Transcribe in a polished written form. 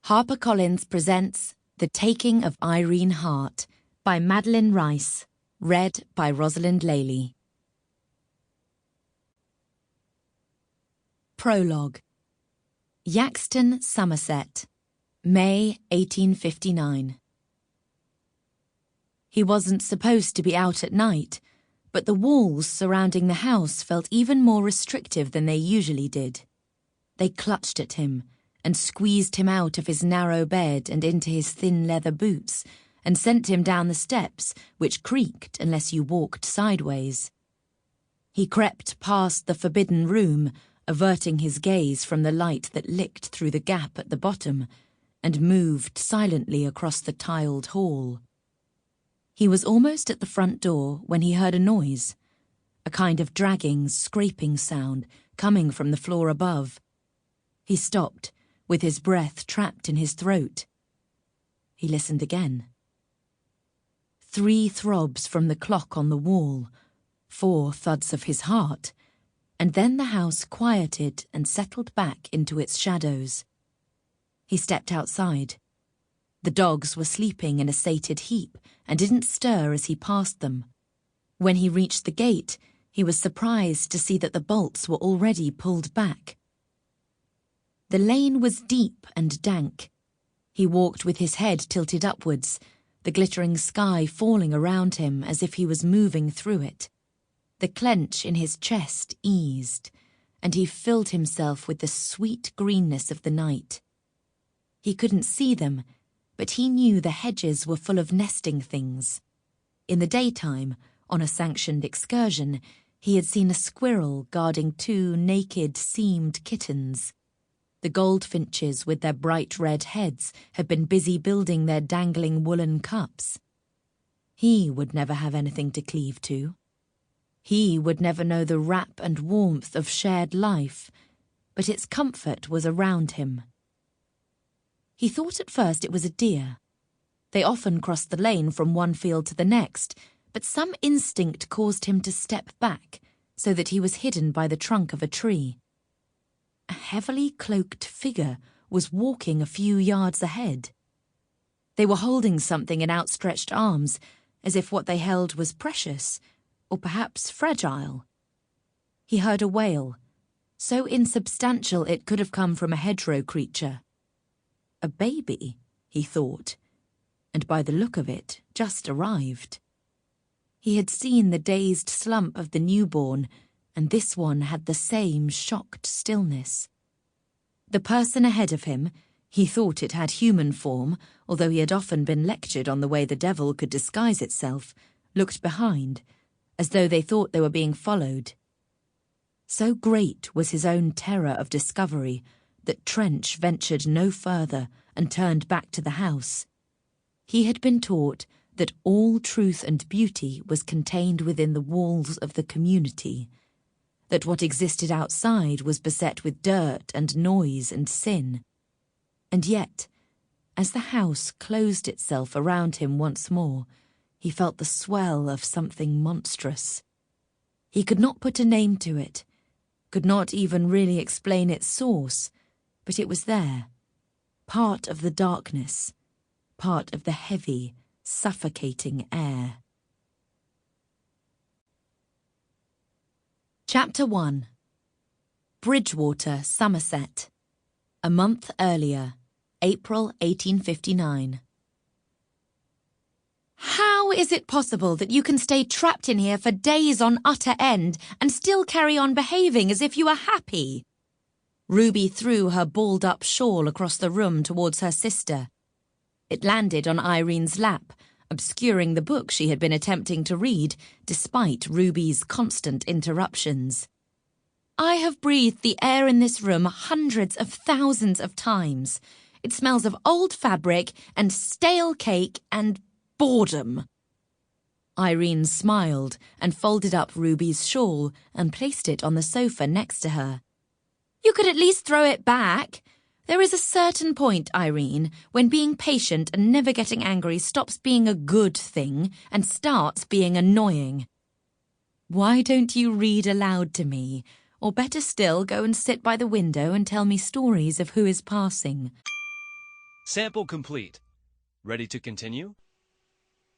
HarperCollins presents The Taking of Irene Hart by Madeleine Reiss, read by Rosalind Lailey. Prologue. Yaxton, Somerset, May 1859. He wasn't supposed to be out at night, but the walls surrounding the house felt even more restrictive than they usually did. They clutched at him and squeezed him out of his narrow bed and into his thin leather boots, and sent him down the steps, which creaked unless you walked sideways. He crept past the forbidden room, averting his gaze from the light that licked through the gap at the bottom, and moved silently across the tiled hall. He was almost at the front door when he heard a noise, a kind of dragging, scraping sound coming from the floor above. He stopped, with his breath trapped in his throat. He listened again. 3 throbs from the clock on the wall, 4 thuds of his heart, and then the house quieted and settled back into its shadows. He stepped outside. The dogs were sleeping in a sated heap and didn't stir as he passed them. When he reached the gate, he was surprised to see that the bolts were already pulled back. The lane was deep and dank. He walked with his head tilted upwards, the glittering sky falling around him as if he was moving through it. The clench in his chest eased, and he filled himself with the sweet greenness of the night. He couldn't see them, but he knew the hedges were full of nesting things. In the daytime, on a sanctioned excursion, he had seen a squirrel guarding 2 naked, seamed kittens. The goldfinches with their bright red heads had been busy building their dangling woolen cups. He would never have anything to cleave to. He would never know the wrap and warmth of shared life, but its comfort was around him. He thought at first it was a deer. They often crossed the lane from one field to the next, but some instinct caused him to step back so that he was hidden by the trunk of a tree. A heavily cloaked figure was walking a few yards ahead. They were holding something in outstretched arms, as if what they held was precious, or perhaps fragile. He heard a wail, so insubstantial it could have come from a hedgerow creature. A baby, he thought, and by the look of it, just arrived. He had seen the dazed slump of the newborn, and this one had the same shocked stillness. The person ahead of him, he thought it had human form, although he had often been lectured on the way the devil could disguise itself, looked behind, as though they thought they were being followed. So great was his own terror of discovery that Trench ventured no further and turned back to the house. He had been taught that all truth and beauty was contained within the walls of the community, that what existed outside was beset with dirt and noise and sin. And yet, as the house closed itself around him once more, he felt the swell of something monstrous. He could not put a name to it, could not even really explain its source, but it was there, part of the darkness, part of the heavy, suffocating air. Chapter 1. Bridgewater, Somerset. A month earlier, April 1859. How is it possible that you can stay trapped in here for days on utter end and still carry on behaving as if you were happy? Ruby threw her balled-up shawl across the room towards her sister. It landed on Irene's lap, obscuring the book she had been attempting to read, despite Ruby's constant interruptions. I have breathed the air in this room hundreds of thousands of times. It smells of old fabric and stale cake and boredom. Irene smiled and folded up Ruby's shawl and placed it on the sofa next to her. You could at least throw it back. There is a certain point, Irene, when being patient and never getting angry stops being a good thing and starts being annoying. Why don't you read aloud to me? Or better still, go and sit by the window and tell me stories of who is passing. Sample complete. Ready to continue?